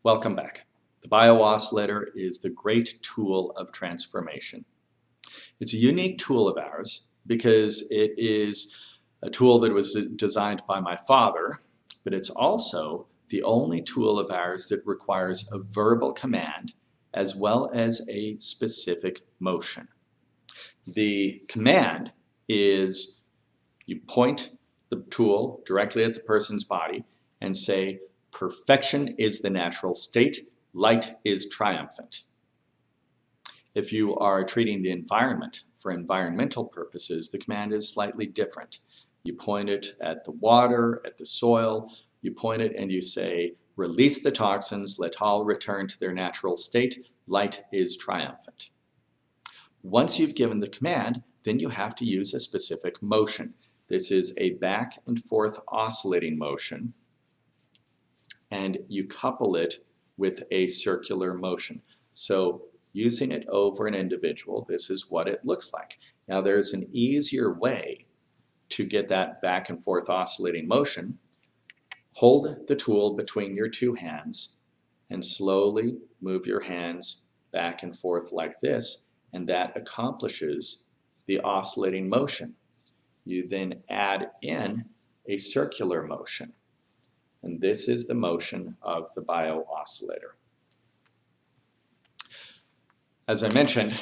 Welcome back. The biooscillator is the great tool of transformation. It's a unique tool of ours because it is a tool that was designed by my father, but it's also the only tool of ours that requires a verbal command as well as a specific motion. The command is you point the tool directly at the person's body and say, "Perfection is the natural state, light is triumphant." If you are treating the environment for environmental purposes, the command is slightly different. You point it at the water, at the soil, you point it and you say, "Release the toxins, let all return to their natural state, light is triumphant." Once you've given the command, then you have to use a specific motion. This is a back and forth oscillating motion, and you couple it with a circular motion. So using it over an individual, this is what it looks like. Now there's an easier way to get that back and forth oscillating motion. Hold the tool between your two hands and slowly move your hands back and forth like this, and that accomplishes the oscillating motion. You then add in a circular motion, and this is the motion of the biooscillator. As I mentioned,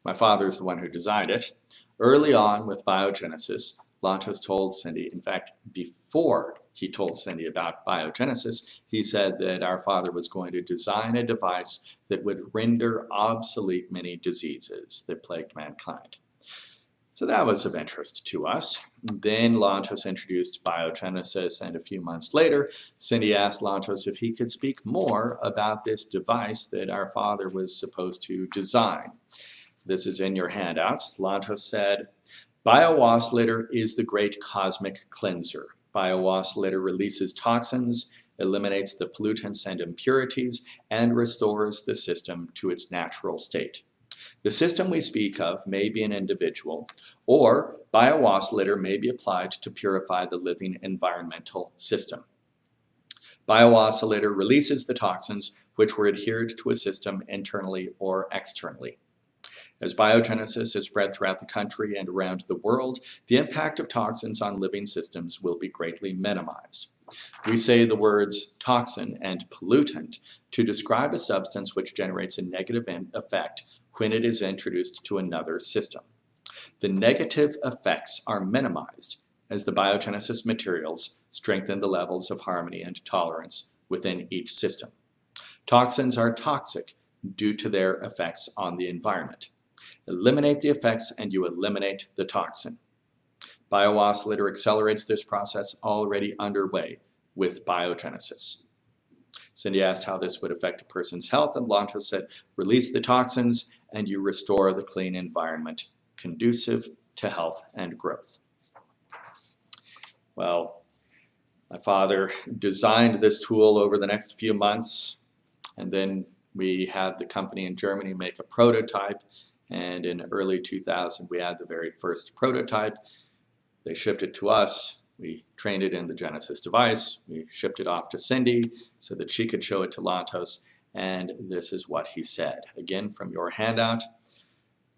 my father is the one who designed it. Early on with BioGenesis, Lantos told Cindy, in fact, before he told Cindy about BioGenesis, he said that our father was going to design a device that would render obsolete many diseases that plagued mankind. So that was of interest to us. Then Lantos introduced BioGenesis, and a few months later, Cindy asked Lantos if he could speak more about this device that our father was supposed to design. This is in your handouts. Lantos said, "BioOscillator is the great cosmic cleanser. BioOscillator releases toxins, eliminates the pollutants and impurities, and restores the system to its natural state. The system we speak of may be an individual, or BioOscillator may be applied to purify the living environmental system. BioOscillator releases the toxins which were adhered to a system internally or externally. As biogenesis is spread throughout the country and around the world, the impact of toxins on living systems will be greatly minimized." We say the words toxin and pollutant to describe a substance which generates a negative effect when it is introduced to another system. The negative effects are minimized as the biogenesis materials strengthen the levels of harmony and tolerance within each system. Toxins are toxic due to their effects on the environment. Eliminate the effects and you eliminate the toxin. BioOscillator accelerates this process already underway with biogenesis. Cindy asked how this would affect a person's health, and Lantos said, "Release the toxins and you restore the clean environment conducive to health and growth." Well, my father designed this tool over the next few months, and then we had the company in Germany make a prototype, and in early 2000 we had the very first prototype. They shipped it to us. We trained it in the Genesis device. We shipped it off to Cindy so that she could show it to Lantos, and this is what he said. Again, from your handout,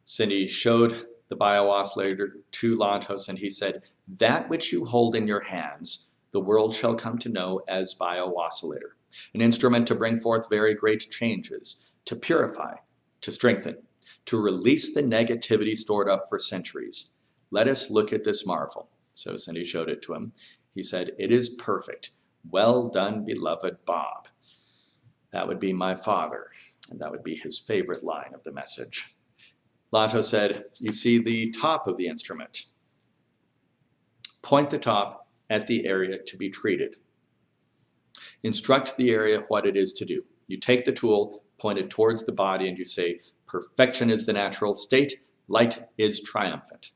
Cindy showed the biooscillator to Lantos, and he said, "That which you hold in your hands, the world shall come to know as biooscillator, an instrument to bring forth very great changes, to purify, to strengthen, to release the negativity stored up for centuries. Let us look at this marvel." So Cindy showed it to him. He said, "It is perfect. Well done, beloved Bob." That would be my father, and that would be his favorite line of the message. Lantos said, "You see the top of the instrument. Point the top at the area to be treated. Instruct the area what it is to do. You take the tool, point it towards the body, and you say, 'Perfection is the natural state, light is triumphant.'"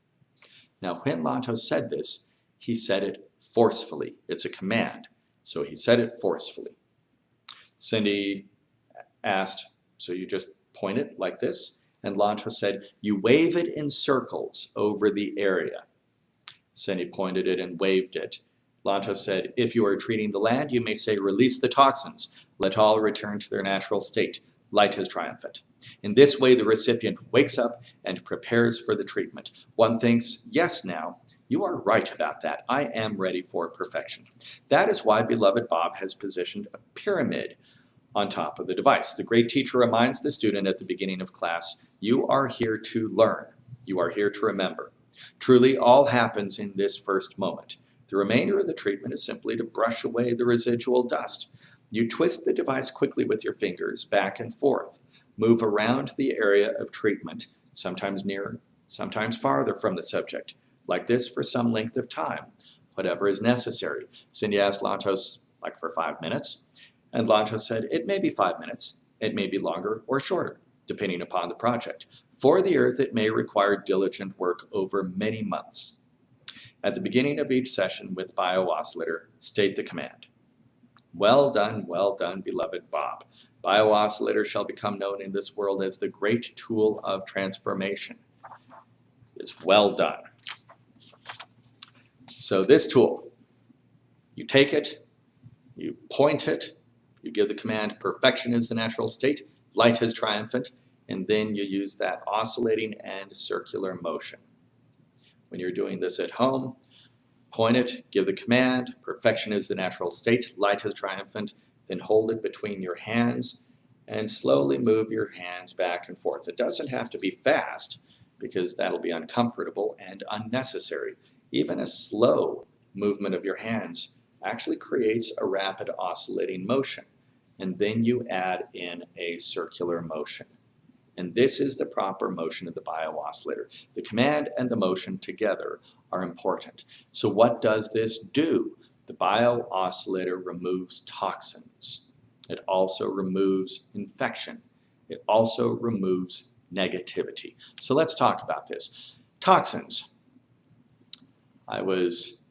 Now, when Lantos said this, he said it forcefully. It's a command, so he said it forcefully. Cindy asked, "So you just point it like this?" And Lantos said, "You wave it in circles over the area." Cindy pointed it and waved it. Lantos said, if you are treating the land, you may say, release the toxins. Let all return to their natural state. Light is triumphant. In this way, the recipient wakes up and prepares for the treatment. One thinks, yes, now, you are right about that. I am ready for perfection. That is why beloved Bob has positioned a pyramid on top of the device. The great teacher reminds the student at the beginning of class, you are here to learn. You are here to remember. Truly, all happens in this first moment. The remainder of the treatment is simply to brush away the residual dust. You twist the device quickly with your fingers back and forth. Move around the area of treatment, sometimes near, sometimes farther from the subject, like this for some length of time, whatever is necessary. Cindy asked Lantos, like for 5 minutes, and Lantos said, it may be 5 minutes, it may be longer or shorter, depending upon the project. For the earth, it may require diligent work over many months. At the beginning of each session with BioOscillator, state the command. Well done, beloved Bob. BioOscillator shall become known in this world as the great tool of transformation. It's well done. So this tool, you take it, you point it, you give the command, perfection is the natural state, light is triumphant, and then you use that oscillating and circular motion. When you're doing this at home, point it, give the command, perfection is the natural state, light is triumphant, then hold it between your hands and slowly move your hands back and forth. It doesn't have to be fast because that'll be uncomfortable and unnecessary. Even a slow movement of your hands actually creates a rapid oscillating motion. And then you add in a circular motion. And this is the proper motion of the BioOscillator. The command and the motion together are important. So what does this do? The BioOscillator removes toxins. It also removes infection. It also removes negativity. So let's talk about this. Toxins. I was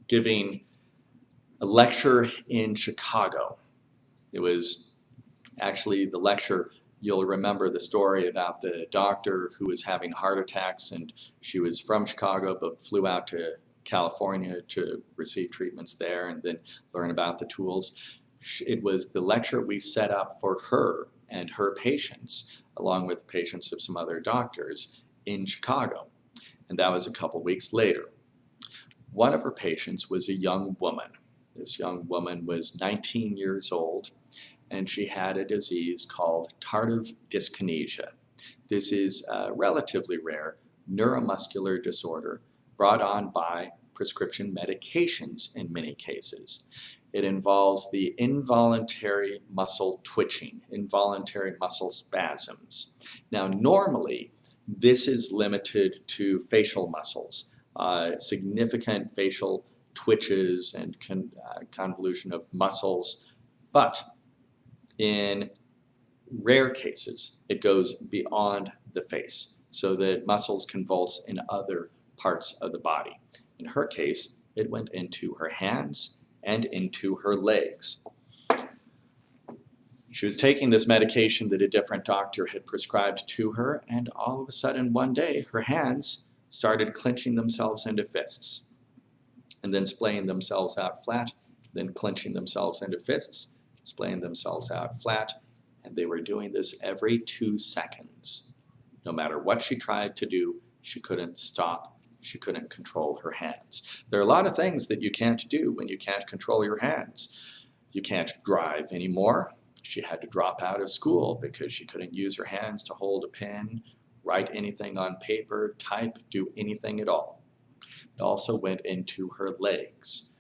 giving a lecture in Chicago. It was actually the lecture, you'll remember the story about the doctor who was having heart attacks, and she was from Chicago but flew out to California to receive treatments there and then learn about the tools. It was the lecture we set up for her and her patients, along with patients of some other doctors in Chicago. And that was a couple weeks later. One of her patients was a young woman. This young woman was 19 years old, and she had a disease called tardive dyskinesia. This is a relatively rare neuromuscular disorder brought on by prescription medications in many cases. It involves the involuntary muscle twitching, involuntary muscle spasms. Now, normally, this is limited to facial muscles, significant facial twitches and convolution of muscles, but in rare cases, it goes beyond the face so that muscles convulse in other parts of the body. In her case, it went into her hands and into her legs. She was taking this medication that a different doctor had prescribed to her, and all of a sudden one day her hands started clenching themselves into fists and then splaying themselves out flat, then clenching themselves into fists, splaying themselves out flat, and they were doing this every 2 seconds. No matter what she tried to do, she couldn't stop. She couldn't control her hands. There are a lot of things that you can't do when you can't control your hands. You can't drive anymore. She had to drop out of school because she couldn't use her hands to hold a pen, write anything on paper, type, do anything at all. It also went into her legs.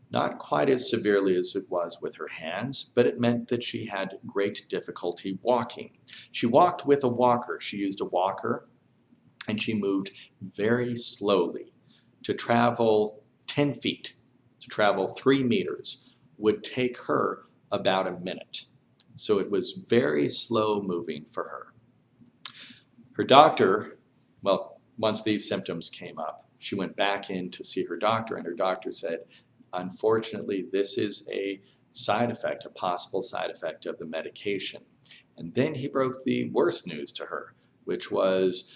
Not quite as severely as it was with her hands, but it meant that she had great difficulty walking. She walked with a walker. She used a walker, and she moved very slowly. To travel 10 feet, to travel 3 meters, would take her about a minute. So it was very slow moving for her. Her doctor, well, once these symptoms came up, she went back in to see her doctor, and her doctor said, unfortunately, this is a side effect, a possible side effect of the medication. And then he broke the worst news to her, which was,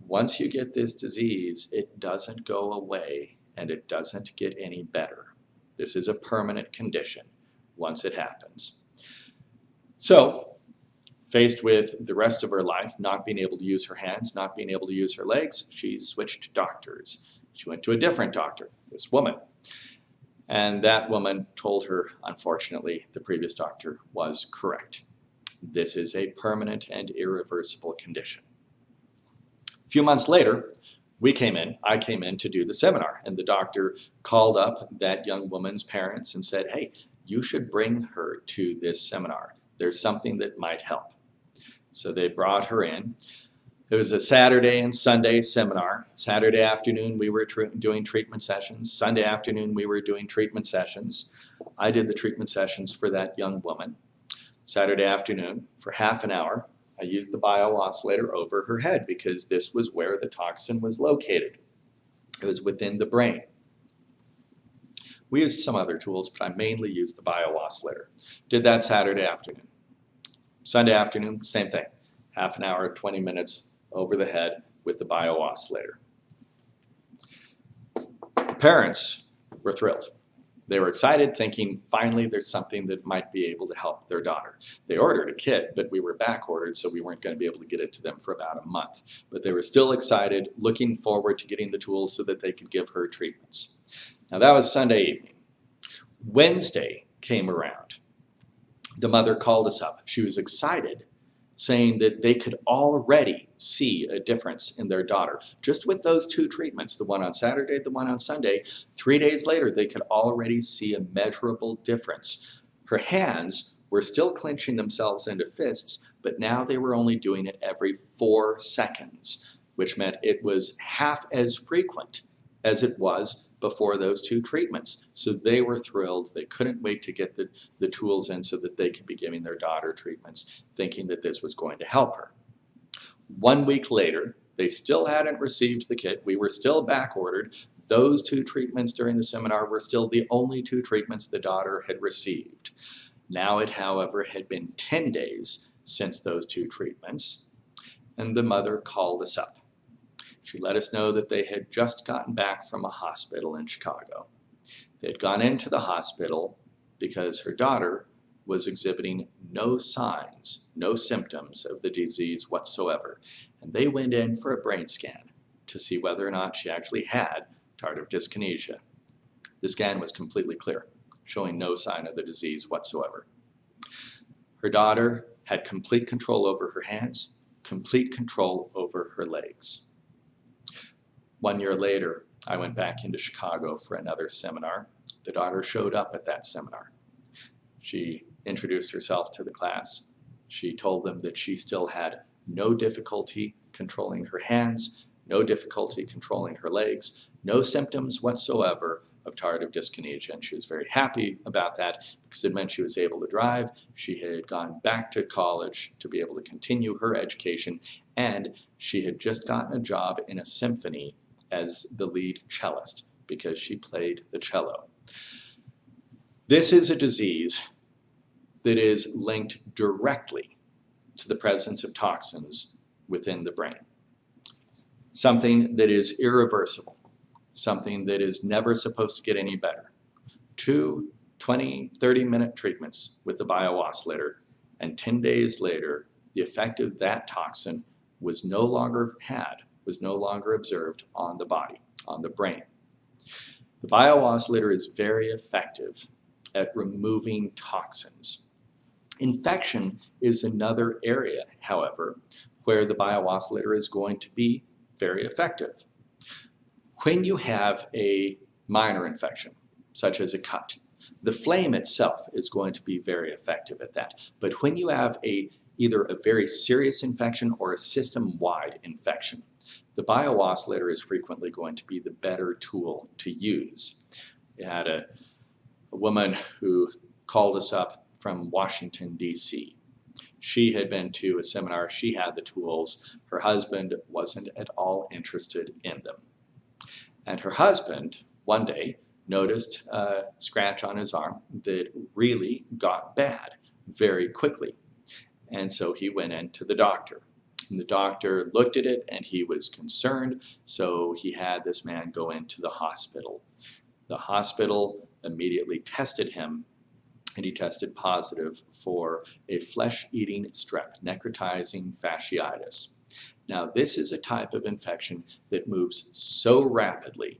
once you get this disease, it doesn't go away and it doesn't get any better. This is a permanent condition once it happens. So, faced with the rest of her life not being able to use her hands, not being able to use her legs, she switched doctors. She went to a different doctor, this woman. And that woman told her, unfortunately, the previous doctor was correct. This is a permanent and irreversible condition. A few months later, I came in to do the seminar, and the doctor called up that young woman's parents and said, hey, you should bring her to this seminar. There's something that might help. So they brought her in. It was a Saturday and Sunday seminar. Saturday afternoon, we were doing treatment sessions. Sunday afternoon, we were doing treatment sessions. I did the treatment sessions for that young woman. Saturday afternoon, for half an hour, I used the biooscillator over her head because this was where the toxin was located. It was within the brain. We used some other tools, but I mainly used the biooscillator. Did that Saturday afternoon. Sunday afternoon, same thing. Half an hour, 20 minutes over the head with the biooscillator. The parents were thrilled. They were excited, thinking, finally, there's something that might be able to help their daughter. They ordered a kit, but we were back ordered, so we weren't going to be able to get it to them for about a month. But they were still excited, looking forward to getting the tools so that they could give her treatments. Now, that was Sunday evening. Wednesday came around. The mother called us up. She was excited, saying that they could already see a difference in their daughter. Just with those two treatments, the one on Saturday, the one on Sunday, 3 days later, they could already see a measurable difference. Her hands were still clenching themselves into fists, but now they were only doing it every 4 seconds, which meant it was half as frequent as it was before those two treatments. So they were thrilled. They couldn't wait to get the tools in so that they could be giving their daughter treatments, thinking that this was going to help her. 1 week later, they still hadn't received the kit. We were still back ordered. Those two treatments during the seminar were still the only two treatments the daughter had received. Now it, however, had been 10 days since those two treatments, and the mother called us up. She let us know that they had just gotten back from a hospital in Chicago. They had gone into the hospital because her daughter was exhibiting no signs, no symptoms of the disease whatsoever. And they went in for a brain scan to see whether or not she actually had tardive dyskinesia. The scan was completely clear, showing no sign of the disease whatsoever. Her daughter had complete control over her hands, complete control over her legs. 1 year later, I went back into Chicago for another seminar. The daughter showed up at that seminar. She introduced herself to the class. She told them that she still had no difficulty controlling her hands, no difficulty controlling her legs, no symptoms whatsoever of tardive dyskinesia. And she was very happy about that because it meant she was able to drive. She had gone back to college to be able to continue her education, and she had just gotten a job in a symphony as the lead cellist because she played the cello. This is a disease that is linked directly to the presence of toxins within the brain. Something that is irreversible, something that is never supposed to get any better. 2 20, 30-minute treatments with the biooscillator, and 10 days later, the effect of that toxin was no longer observed on the body, on the brain. The biooscillator is very effective at removing toxins. Infection is another area, however, where the biooscillator is going to be very effective. When you have a minor infection, such as a cut, the flame itself is going to be very effective at that. But when you have either a very serious infection or a system-wide infection, the biooscillator is frequently going to be the better tool to use. We had a woman who called us up from Washington, D.C. She had been to a seminar. She had the tools. Her husband wasn't at all interested in them. And her husband, one day, noticed a scratch on his arm that really got bad very quickly. And so he went in to the doctor. And the doctor looked at it and he was concerned, so he had this man go into the hospital. The hospital immediately tested him, and he tested positive for a flesh-eating strep, necrotizing fasciitis. Now, this is a type of infection that moves so rapidly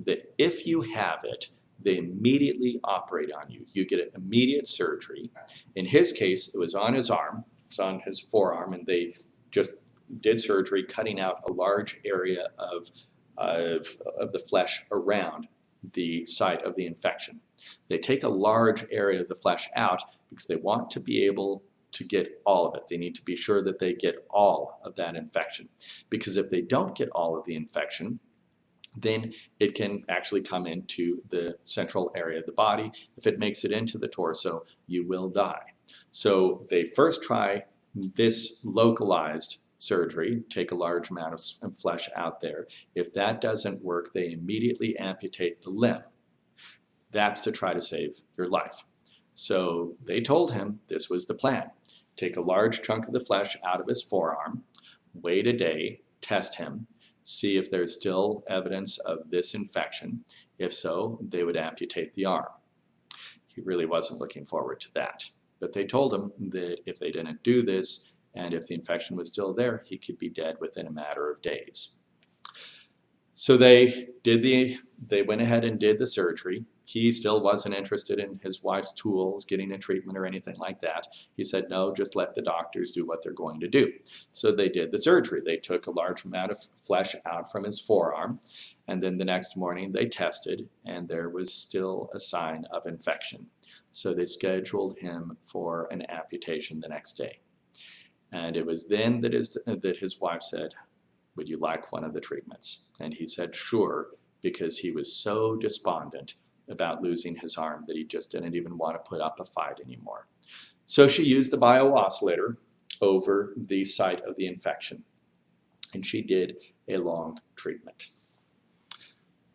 that if you have it, they immediately operate on you. You get an immediate surgery. In his case, it was on his arm, it's on his forearm, and they just did surgery cutting out a large area of the flesh around the site of the infection. They take a large area of the flesh out because they want to be able to get all of it. They need to be sure that they get all of that infection. Because if they don't get all of the infection, then it can actually come into the central area of the body. If it makes it into the torso, you will die. So they first try this localized surgery, take a large amount of flesh out there. If that doesn't work, they immediately amputate the limb. That's to try to save your life. So they told him this was the plan. Take a large chunk of the flesh out of his forearm, wait a day, test him, see if there's still evidence of this infection. If so, they would amputate the arm. He really wasn't looking forward to that. But they told him that if they didn't do this, and if the infection was still there, he could be dead within a matter of days. So they went ahead and did the surgery. He still wasn't interested in his wife's tools, getting a treatment or anything like that. He said, no, just let the doctors do what they're going to do. So they did the surgery. They took a large amount of flesh out from his forearm, and then the next morning they tested, and there was still a sign of infection. So they scheduled him for an amputation the next day. And it was then that his wife said, would you like one of the treatments? And he said, sure, because he was so despondent about losing his arm that he just didn't even want to put up a fight anymore. So she used the biooscillator over the site of the infection, and she did a long treatment.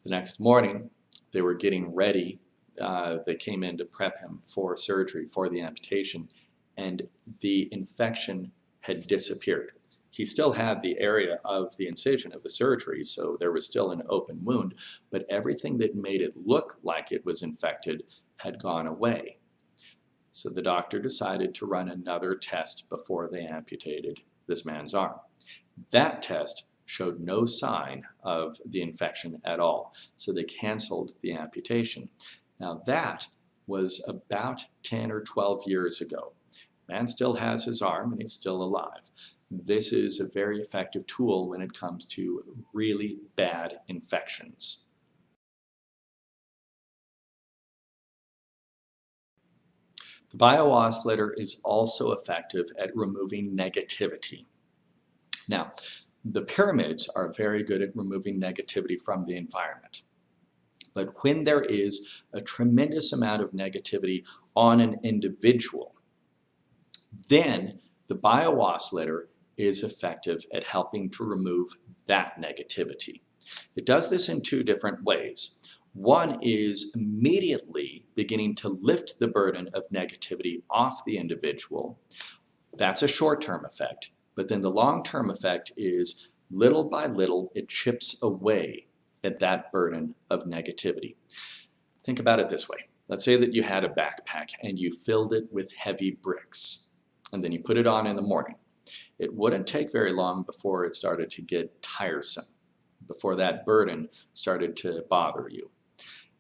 The next morning, they were getting ready. They came in to prep him for surgery, for the amputation, and the infection had disappeared. He still had the area of the incision of the surgery, so there was still an open wound, but everything that made it look like it was infected had gone away. So the doctor decided to run another test before they amputated this man's arm. That test showed no sign of the infection at all, so they canceled the amputation. Now that was about 10 or 12 years ago. Man still has his arm and he's still alive. This is a very effective tool when it comes to really bad infections. The biooscillator is also effective at removing negativity. Now, the pyramids are very good at removing negativity from the environment. But when there is a tremendous amount of negativity on an individual, then the biooscillator is effective at helping to remove that negativity. It does this in two different ways. One is immediately beginning to lift the burden of negativity off the individual. That's a short-term effect, but then the long-term effect is little by little it chips away at that burden of negativity. Think about it this way. Let's say that you had a backpack and you filled it with heavy bricks, and then you put it on in the morning. It wouldn't take very long before it started to get tiresome, before that burden started to bother you.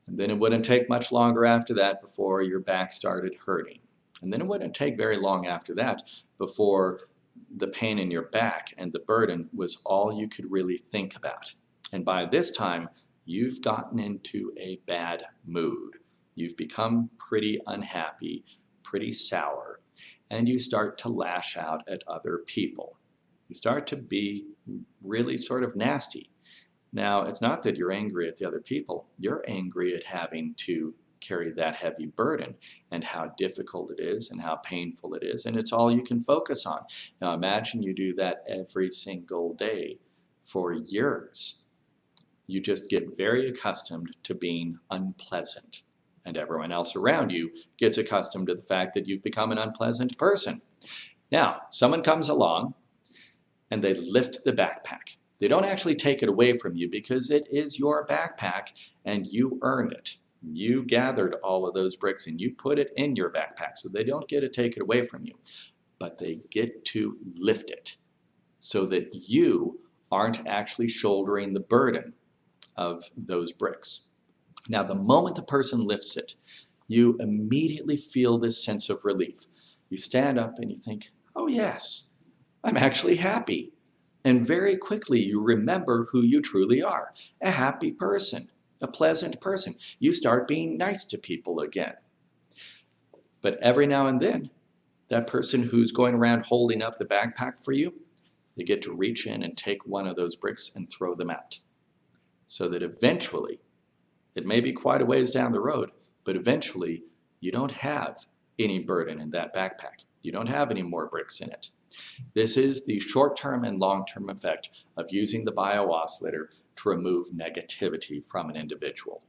And then it wouldn't take much longer after that before your back started hurting. And then it wouldn't take very long after that before the pain in your back and the burden was all you could really think about. And by this time, you've gotten into a bad mood. You've become pretty unhappy, pretty sour, and you start to lash out at other people. You start to be really sort of nasty. Now, it's not that you're angry at the other people. You're angry at having to carry that heavy burden and how difficult it is and how painful it is, and it's all you can focus on. Now, imagine you do that every single day for years. You just get very accustomed to being unpleasant. And everyone else around you gets accustomed to the fact that you've become an unpleasant person. Now, someone comes along and they lift the backpack. They don't actually take it away from you because it is your backpack and you earned it. You gathered all of those bricks and you put it in your backpack, so they don't get to take it away from you, but they get to lift it so that you aren't actually shouldering the burden of those bricks. Now, the moment the person lifts it, you immediately feel this sense of relief. You stand up and you think, oh yes, I'm actually happy. And very quickly you remember who you truly are, a happy person, a pleasant person. You start being nice to people again. But every now and then, that person who's going around holding up the backpack for you, they get to reach in and take one of those bricks and throw them out. So that eventually, it may be quite a ways down the road, but eventually you don't have any burden in that backpack. You don't have any more bricks in it. This is the short-term and long-term effect of using the biooscillator to remove negativity from an individual.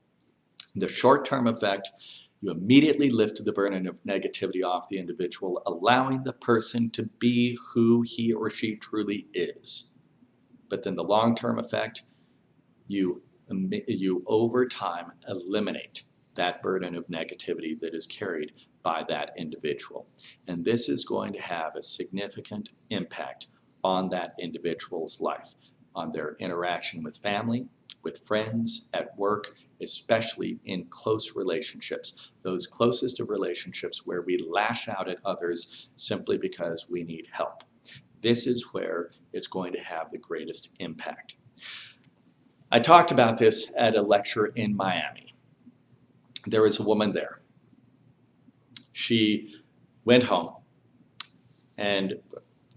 The short-term effect, you immediately lift the burden of negativity off the individual, allowing the person to be who he or she truly is. But then the long-term effect, you over time eliminate that burden of negativity that is carried by that individual. And this is going to have a significant impact on that individual's life, on their interaction with family, with friends, at work, especially in close relationships, those closest of relationships where we lash out at others simply because we need help. This is where it's going to have the greatest impact. I talked about this at a lecture in Miami. There was a woman there. She went home and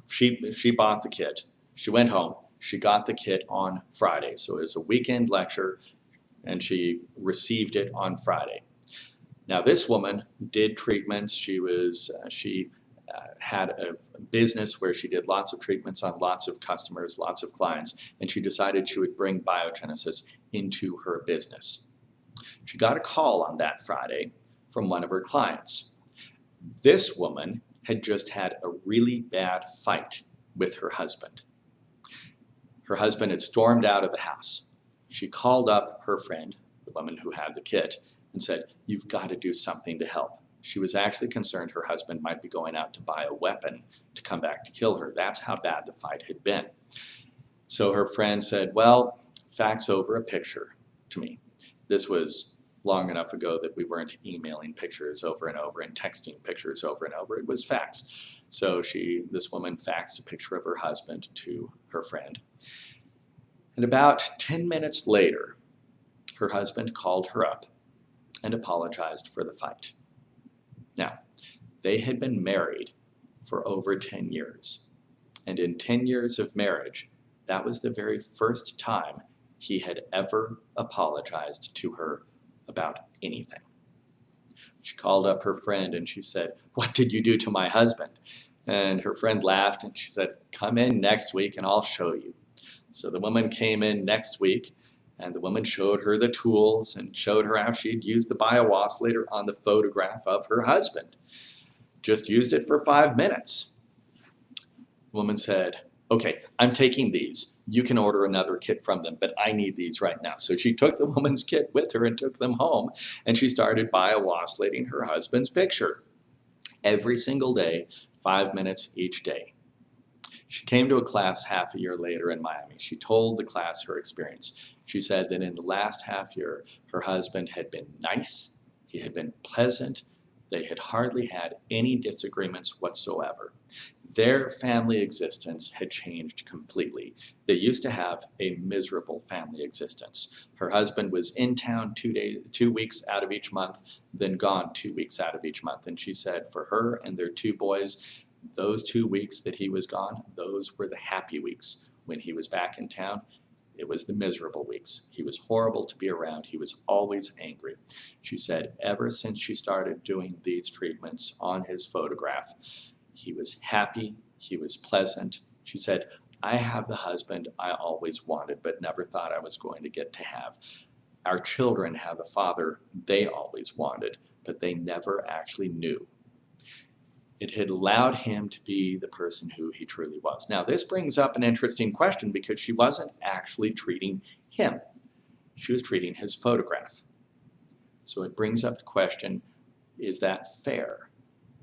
she bought the kit. She went home. She got the kit on Friday. So it was a weekend lecture and she received it on Friday. Now this woman did treatments. She had a business where she did lots of treatments on lots of customers, lots of clients, and she decided she would bring BioGenesis into her business. She got a call on that Friday from one of her clients. This woman had just had a really bad fight with her husband. Her husband had stormed out of the house. She called up her friend, the woman who had the kit, and said, "You've got to do something to help." She was actually concerned her husband might be going out to buy a weapon to come back to kill her. That's how bad the fight had been. So her friend said, well, fax over a picture to me. This was long enough ago that we weren't emailing pictures over and over and texting pictures over and over. It was fax. So this woman faxed a picture of her husband to her friend. And about 10 minutes later, her husband called her up and apologized for the fight. Now, they had been married for over 10 years. And in 10 years of marriage, that was the very first time he had ever apologized to her about anything. She called up her friend and she said, "What did you do to my husband?" And her friend laughed and she said, "Come in next week and I'll show you." So the woman came in next week and the woman showed her the tools and showed her how she'd used the biooscillator on the photograph of her husband. Just used it for 5 minutes. The woman said, "Okay, I'm taking these. You can order another kit from them, but I need these right now." So she took the woman's kit with her and took them home, and she started biooscillating her husband's picture. Every single day, 5 minutes each day. She came to a class half a year later in Miami. She told the class her experience. She said that in the last half year, her husband had been nice, he had been pleasant, they had hardly had any disagreements whatsoever. Their family existence had changed completely. They used to have a miserable family existence. Her husband was in town 2 weeks out of each month, then gone 2 weeks out of each month. And she said for her and their 2 boys, those 2 weeks that he was gone, those were the happy weeks. When he was back in town, it was the miserable weeks. He was horrible to be around. He was always angry. She said ever since she started doing these treatments on his photograph, he was happy, he was pleasant. She said, "I have the husband I always wanted, but never thought I was going to get to have. Our children have the father they always wanted, but they never actually knew." It had allowed him to be the person who he truly was. Now, this brings up an interesting question because she wasn't actually treating him. She was treating his photograph. So it brings up the question, is that fair?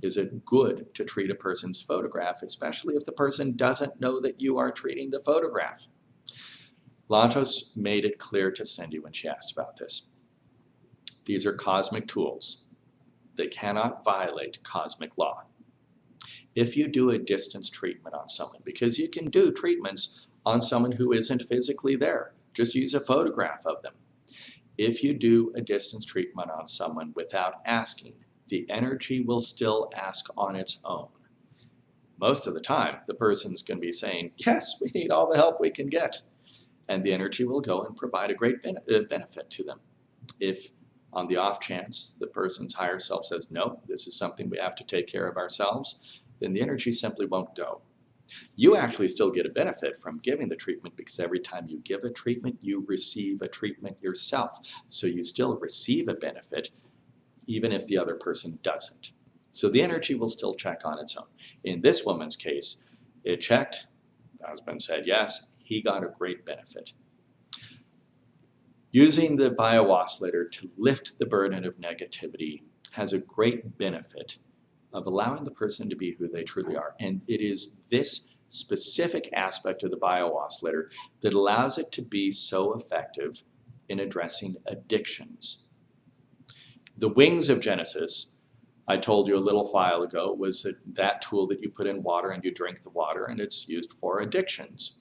Is it good to treat a person's photograph, especially if the person doesn't know that you are treating the photograph? Lantos made it clear to Cindy when she asked about this. These are cosmic tools. They cannot violate cosmic law. If you do a distance treatment on someone, because you can do treatments on someone who isn't physically there, just use a photograph of them. If you do a distance treatment on someone without asking, the energy will still ask on its own. Most of the time, the person's going to be saying, yes, we need all the help we can get. And the energy will go and provide a great benefit to them. If on the off chance the person's higher self says, no, this is something we have to take care of ourselves, then the energy simply won't go. You actually still get a benefit from giving the treatment because every time you give a treatment, you receive a treatment yourself. So you still receive a benefit even if the other person doesn't. So the energy will still check on its own. In this woman's case, it checked, the husband said yes, he got a great benefit. Using the bio-oscillator to lift the burden of negativity has a great benefit of allowing the person to be who they truly are. And it is this specific aspect of the bio-oscillator that allows it to be so effective in addressing addictions. The wings of Genesis, I told you a little while ago, was that tool that you put in water and you drink the water, and it's used for addictions.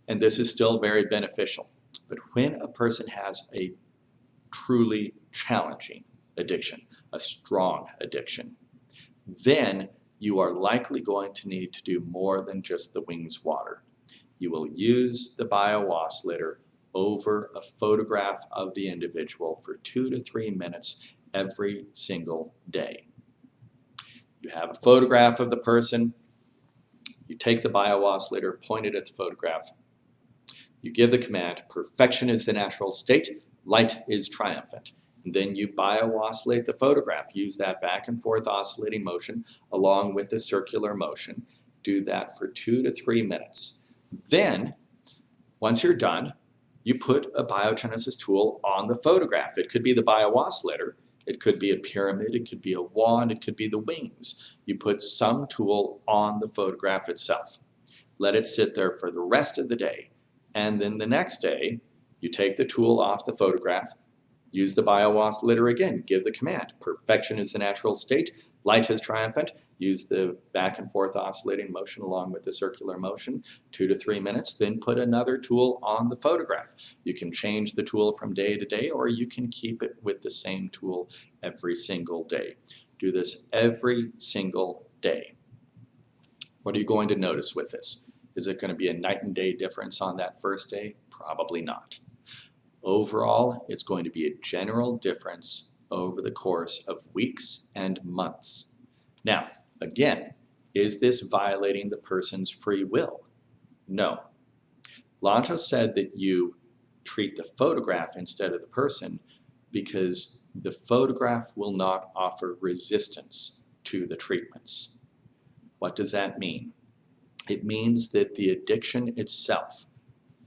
And this is still very beneficial. But when a person has a truly challenging addiction, a strong addiction, then you are likely going to need to do more than just the wings water. You will use the bio-oscillator over a photograph of the individual for 2 to 3 minutes every single day. You have a photograph of the person, you take the bio-oscillator, point it at the photograph, you give the command, perfection is the natural state, light is triumphant. And then you bio-oscillate the photograph. Use that back and forth oscillating motion along with the circular motion. Do that for 2 to 3 minutes. Then, once you're done, you put a BioGenesis tool on the photograph. It could be the bio-oscillator, it could be a pyramid, it could be a wand, it could be the wings. You put some tool on the photograph itself. Let it sit there for the rest of the day. And then the next day, you take the tool off the photograph, use the bio-oscillator again, give the command, perfection is the natural state, light is triumphant, use the back and forth oscillating motion along with the circular motion, 2 to 3 minutes, then put another tool on the photograph. You can change the tool from day to day, or you can keep it with the same tool every single day. Do this every single day. What are you going to notice with this? Is it going to be a night and day difference on that first day? Probably not. Overall, it's going to be a general difference over the course of weeks and months. Now, again, is this violating the person's free will? No. Lantos said that you treat the photograph instead of the person because the photograph will not offer resistance to the treatments. What does that mean? It means that the addiction itself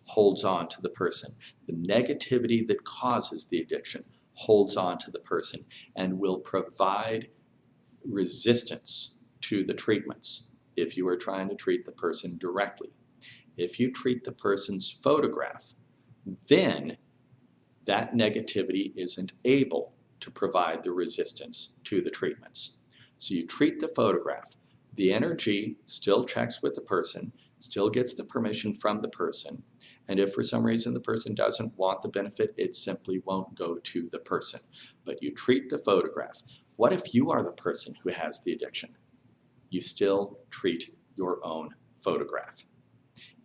holds on to the person. The negativity that causes the addiction holds on to the person and will provide resistance to the treatments if you are trying to treat the person directly. If you treat the person's photograph, then that negativity isn't able to provide the resistance to the treatments. So you treat the photograph. The energy still checks with the person, still gets the permission from the person, and if for some reason the person doesn't want the benefit, it simply won't go to the person. But you treat the photograph. What if you are the person who has the addiction? You still treat your own photograph.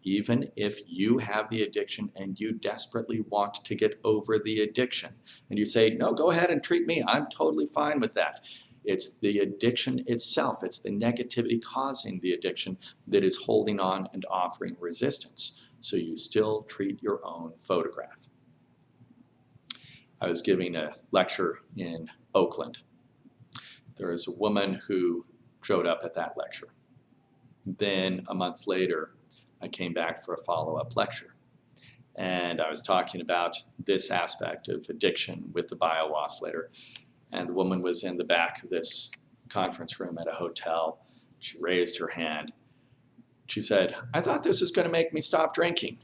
Even if you have the addiction and you desperately want to get over the addiction, and you say, no, go ahead and treat me, I'm totally fine with that. It's the addiction itself, it's the negativity causing the addiction that is holding on and offering resistance. So you still treat your own photograph. I was giving a lecture in Oakland. There was a woman who showed up at that lecture. Then a month later, I came back for a follow-up lecture. And I was talking about this aspect of addiction with the bio-oscillator. And the woman was in the back of this conference room at a hotel. She raised her hand. She said, "I thought this was going to make me stop drinking."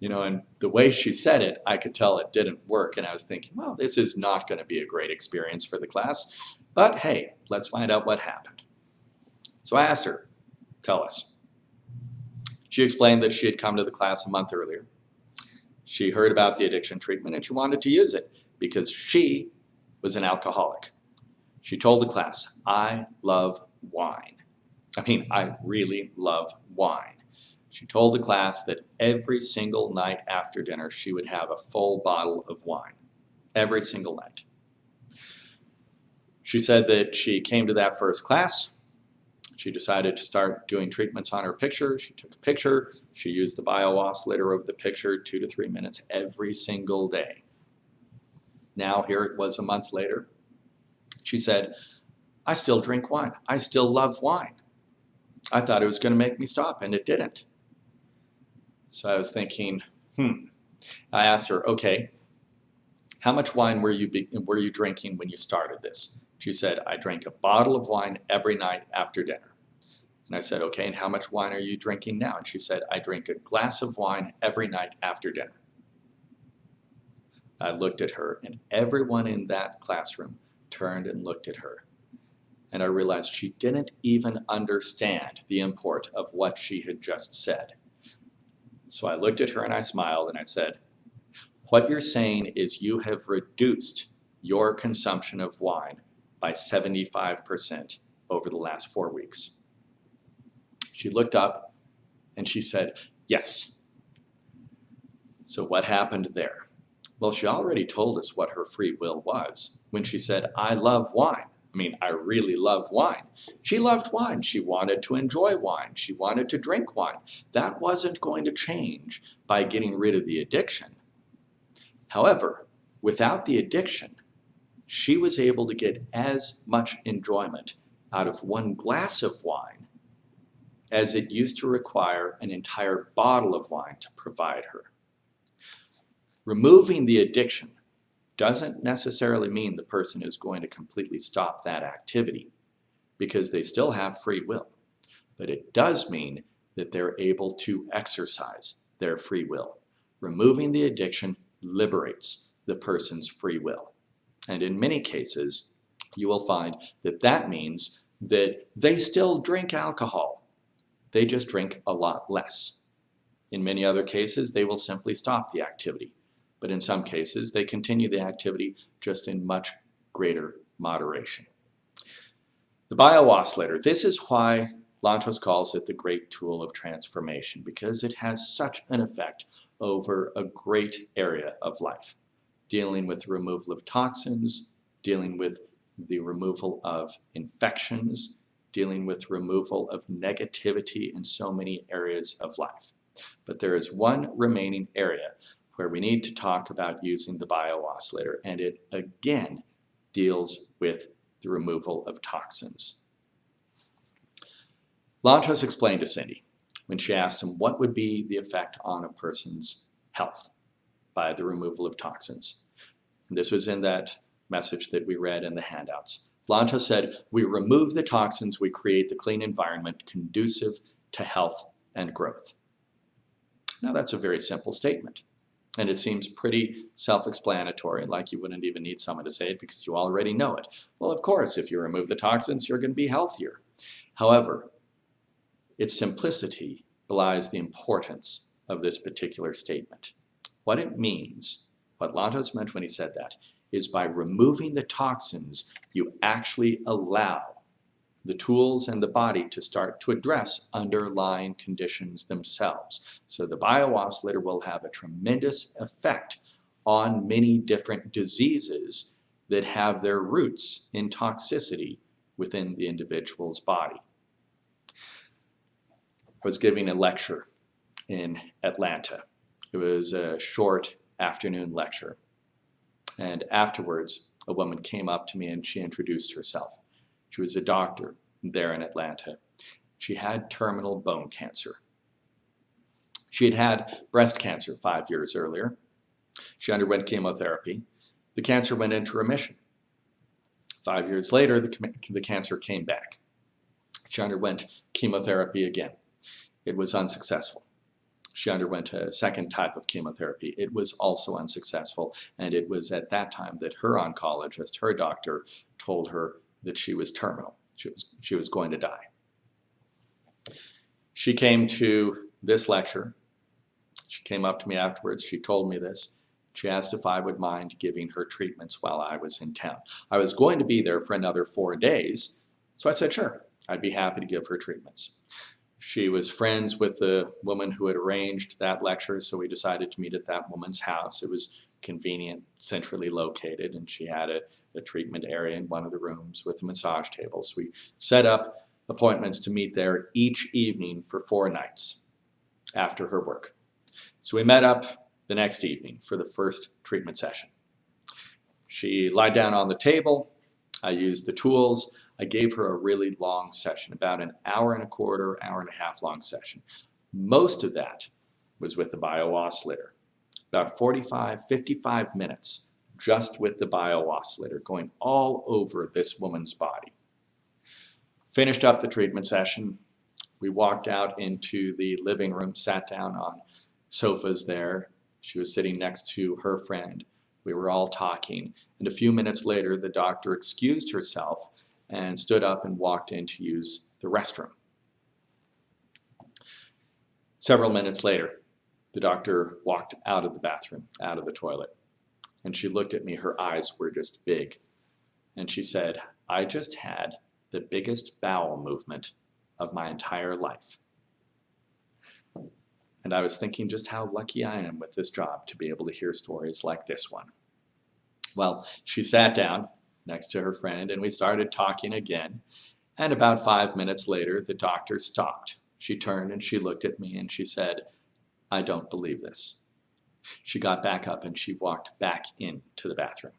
And the way she said it, I could tell it didn't work. And I was thinking, well, this is not going to be a great experience for the class. But hey, let's find out what happened. So I asked her, "Tell us." She explained that she had come to the class a month earlier. She heard about the addiction treatment and she wanted to use it because she was an alcoholic. She told the class, "I love wine. I really love wine." She told the class that every single night after dinner, she would have a full bottle of wine. Every single night. She said that she came to that first class. She decided to start doing treatments on her picture. She took a picture. She used the bio-oscillator of the picture 2 to 3 minutes every single day. Now, here it was a month later. She said, "I still drink wine. I still love wine. I thought it was going to make me stop, and it didn't." So I was thinking, I asked her, "Okay, how much wine were you drinking when you started this?" She said, "I drank a bottle of wine every night after dinner." And I said, "Okay, and how much wine are you drinking now?" And she said, "I drink a glass of wine every night after dinner." I looked at her, and everyone in that classroom turned and looked at her. And I realized she didn't even understand the import of what she had just said. So I looked at her and I smiled and I said, "What you're saying is you have reduced your consumption of wine by 75% over the last 4 weeks." She looked up and she said, "Yes." So what happened there? Well, she already told us what her free will was when she said, "I love wine. I really love wine." She loved wine. She wanted to enjoy wine. She wanted to drink wine. That wasn't going to change by getting rid of the addiction. However, without the addiction, she was able to get as much enjoyment out of 1 glass of wine as it used to require an entire bottle of wine to provide her. Removing the addiction doesn't necessarily mean the person is going to completely stop that activity because they still have free will. But it does mean that they're able to exercise their free will. Removing the addiction liberates the person's free will. And in many cases, you will find that that means that they still drink alcohol. They just drink a lot less. In many other cases, they will simply stop the activity. But in some cases, they continue the activity just in much greater moderation. The bio-oscillator, this is why Lantos calls it the great tool of transformation, because it has such an effect over a great area of life, dealing with the removal of toxins, dealing with the removal of infections, dealing with removal of negativity in so many areas of life. But there is one remaining area where we need to talk about using the bio-oscillator, and it again deals with the removal of toxins. Lantos explained to Cindy when she asked him what would be the effect on a person's health by the removal of toxins. And this was in that message that we read in the handouts. Lantos said, "We remove the toxins, we create the clean environment conducive to health and growth." Now that's a very simple statement. And it seems pretty self-explanatory, like you wouldn't even need someone to say it because you already know it. Well, of course, if you remove the toxins, you're going to be healthier. However, its simplicity belies the importance of this particular statement. What it means, what Lantos meant when he said that, is by removing the toxins, you actually allow the tools and the body to start to address underlying conditions themselves. So the bio-oscillator will have a tremendous effect on many different diseases that have their roots in toxicity within the individual's body. I was giving a lecture in Atlanta. It was a short afternoon lecture. And afterwards, a woman came up to me and she introduced herself. She was a doctor there in Atlanta. She had terminal bone cancer. She had had breast cancer 5 years earlier. She underwent chemotherapy. The cancer went into remission. 5 years later, the cancer came back. She underwent chemotherapy again. It was unsuccessful. She underwent a second type of chemotherapy. It was also unsuccessful, and it was at that time that her oncologist, her doctor, told her that she was terminal. She was going to die. She came to this lecture. She came up to me afterwards. She told me this. She asked if I would mind giving her treatments while I was in town. I was going to be there for another 4 days, so I said, sure, I'd be happy to give her treatments. She was friends with the woman who had arranged that lecture, so we decided to meet at that woman's house. It was convenient, centrally located, and she had a treatment area in one of the rooms with a massage table. So we set up appointments to meet there each evening for 4 nights after her work. So we met up the next evening for the first treatment session. She lied down on the table. I used the tools. I gave her a really long session, about an hour and a quarter, hour and a half long session. Most of that was with the BioOscillator. About 45, 55 minutes just with the BioOscillator, going all over this woman's body. Finished up the treatment session. We walked out into the living room, sat down on sofas there. She was sitting next to her friend. We were all talking, and a few minutes later, the doctor excused herself and stood up and walked in to use the restroom. Several minutes later, the doctor walked out of the bathroom, out of the toilet, and she looked at me. Her eyes were just big, and she said, "I just had the biggest bowel movement of my entire life." And I was thinking just how lucky I am with this job to be able to hear stories like this one. Well, she sat down next to her friend and we started talking again. And about 5 minutes later, the doctor stopped. She turned and she looked at me and she said, "I don't believe this." She got back up and she walked back into the bathroom.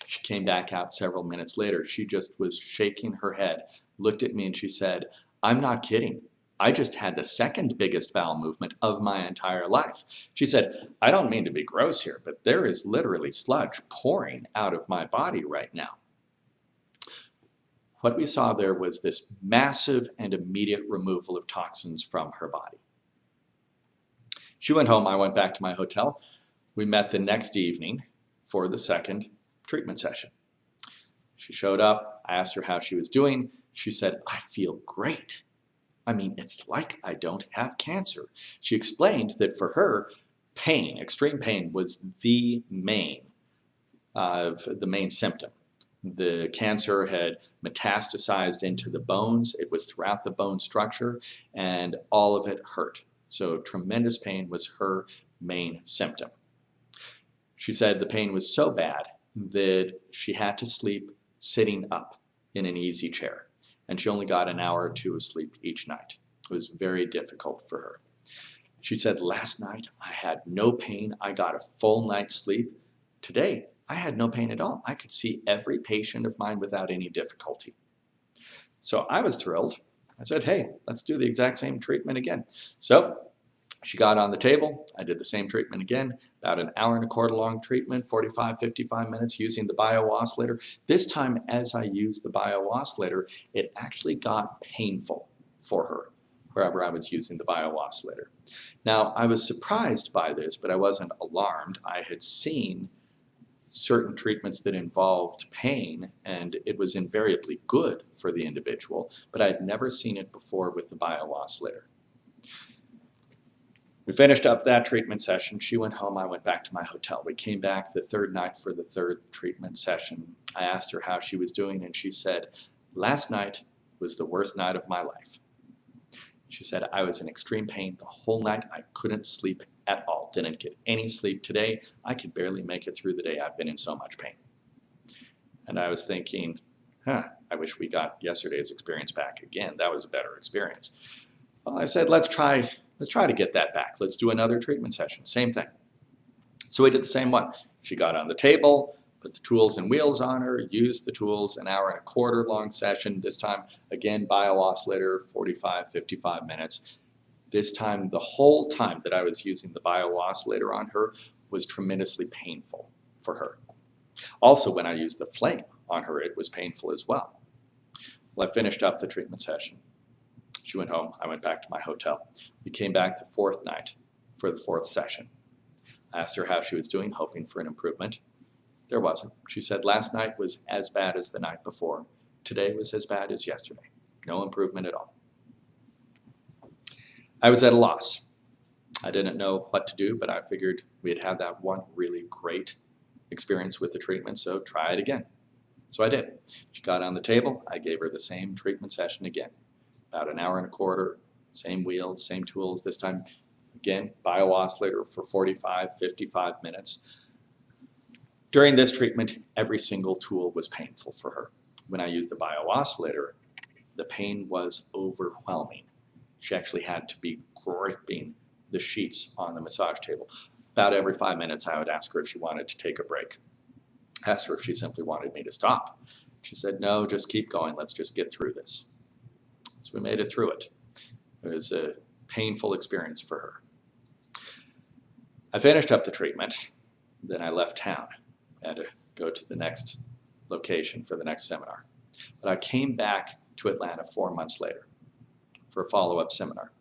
She came back out several minutes later. She just was shaking her head, looked at me and she said, "I'm not kidding. I just had the second biggest bowel movement of my entire life." She said, "I don't mean to be gross here, but there is literally sludge pouring out of my body right now." What we saw there was this massive and immediate removal of toxins from her body. She went home, I went back to my hotel. We met the next evening for the second treatment session. She showed up, I asked her how she was doing. She said, "I feel great. I mean, it's like I don't have cancer." She explained that for her, pain, extreme pain, was the main symptom. The cancer had metastasized into the bones. It was throughout the bone structure, and all of it hurt. So tremendous pain was her main symptom. She said the pain was so bad that she had to sleep sitting up in an easy chair, and she only got an hour or 2 of sleep each night. It was very difficult for her. She said, "Last night I had no pain. I got a full night's sleep. Today I had no pain at all. I could see every patient of mine without any difficulty." So I was thrilled. I said, "Hey, let's do the exact same treatment again." So she got on the table. I did the same treatment again, about an hour and a quarter long treatment, 45, 55 minutes using the BioOscillator. This time, as I used the BioOscillator, it actually got painful for her wherever I was using the BioOscillator. Now, I was surprised by this, but I wasn't alarmed. I had seen certain treatments that involved pain, and it was invariably good for the individual, but I had never seen it before with the BioOscillator. We finished up that treatment session. She went home. I went back to my hotel. We came back the third night for the third treatment session. I asked her how she was doing, and she said, "Last night was the worst night of my life." She said, "I was in extreme pain the whole night. I couldn't sleep at all. Didn't get any sleep today. I could barely make it through the day. I've been in so much pain." And I was thinking, I wish we got yesterday's experience back again. That was a better experience. Well, I said, let's try to get that back. Let's do another treatment session. Same thing. So we did the same one. She got on the table, put the tools and wheels on her, used the tools, an hour and a quarter long session. This time, again, BioOscillator, 45, 55 minutes. This time, the whole time that I was using the biooscillator on her was tremendously painful for her. Also, when I used the flame on her, it was painful as well. Well, I finished up the treatment session. She went home. I went back to my hotel. We came back the fourth night for the fourth session. I asked her how she was doing, hoping for an improvement. There wasn't. She said last night was as bad as the night before. Today was as bad as yesterday. No improvement at all. I was at a loss. I didn't know what to do, but I figured we had had that one really great experience with the treatment, so try it again. So I did. She got on the table. I gave her the same treatment session again. About an hour and a quarter, same wheels, same tools. This time, again, biooscillator for 45, 55 minutes. During this treatment, every single tool was painful for her. When I used the biooscillator, the pain was overwhelming. She actually had to be gripping the sheets on the massage table. About every 5 minutes, I would ask her if she wanted to take a break. I asked her if she simply wanted me to stop. She said, no, just keep going. Let's just get through this. So we made it through it. It was a painful experience for her. I finished up the treatment. Then I left town. I had to go to the next location for the next seminar. But I came back to Atlanta 4 months later for a follow-up seminar.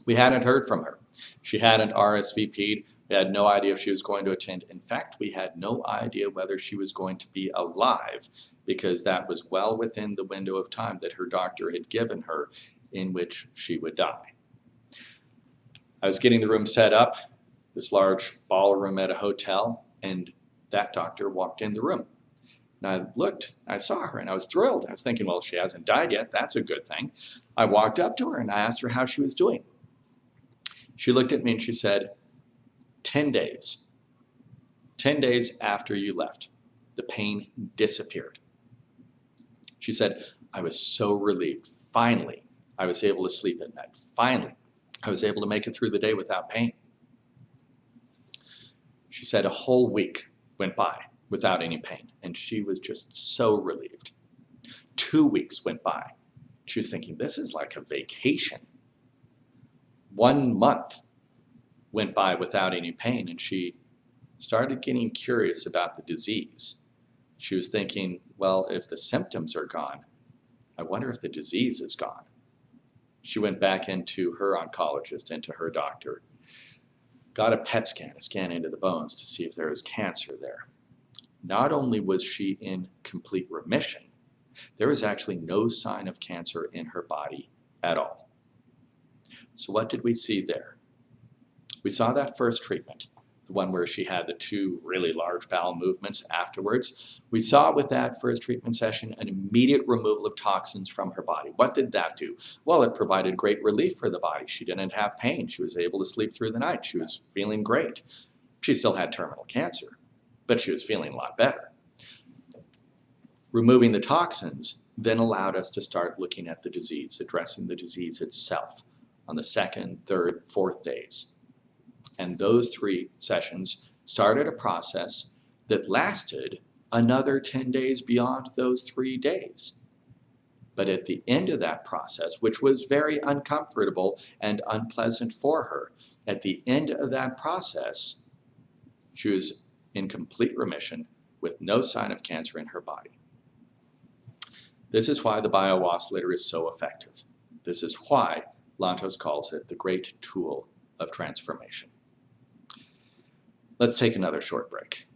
We hadn't heard from her. She hadn't RSVP'd. We had no idea if she was going to attend. In fact, we had no idea whether she was going to be alive, because that was well within the window of time that her doctor had given her in which she would die. I was getting the room set up, this large ballroom at a hotel, and that doctor walked in the room. And I looked, I saw her, and I was thrilled. I was thinking, well, she hasn't died yet. That's a good thing. I walked up to her and I asked her how she was doing. She looked at me and she said, 10 days. 10 days after you left, the pain disappeared. She said, I was so relieved. Finally, I was able to sleep at night. Finally, I was able to make it through the day without pain. She said a whole week went by without any pain, and she was just so relieved. 2 weeks went by. She was thinking, this is like a vacation. 1 month went by without any pain, and she started getting curious about the disease. She was thinking, well, if the symptoms are gone, I wonder if the disease is gone. She went back into her oncologist, into her doctor, got a PET scan, a scan into the bones to see if there was cancer there. Not only was she in complete remission, there was actually no sign of cancer in her body at all. So what did we see there? We saw that first treatment, the one where she had the 2 really large bowel movements afterwards. We saw with that first treatment session an immediate removal of toxins from her body. What did that do? Well, it provided great relief for the body. She didn't have pain. She was able to sleep through the night. She was feeling great. She still had terminal cancer, but she was feeling a lot better. Removing the toxins then allowed us to start looking at the disease, addressing the disease itself on the 2nd, 3rd, 4th days. And those 3 sessions started a process that lasted another 10 days beyond those 3 days. But at the end of that process, which was very uncomfortable and unpleasant for her, at the end of that process, she was in complete remission with no sign of cancer in her body. This is why the biooscillator is so effective. This is why Lantos calls it the great tool of transformation. Let's take another short break.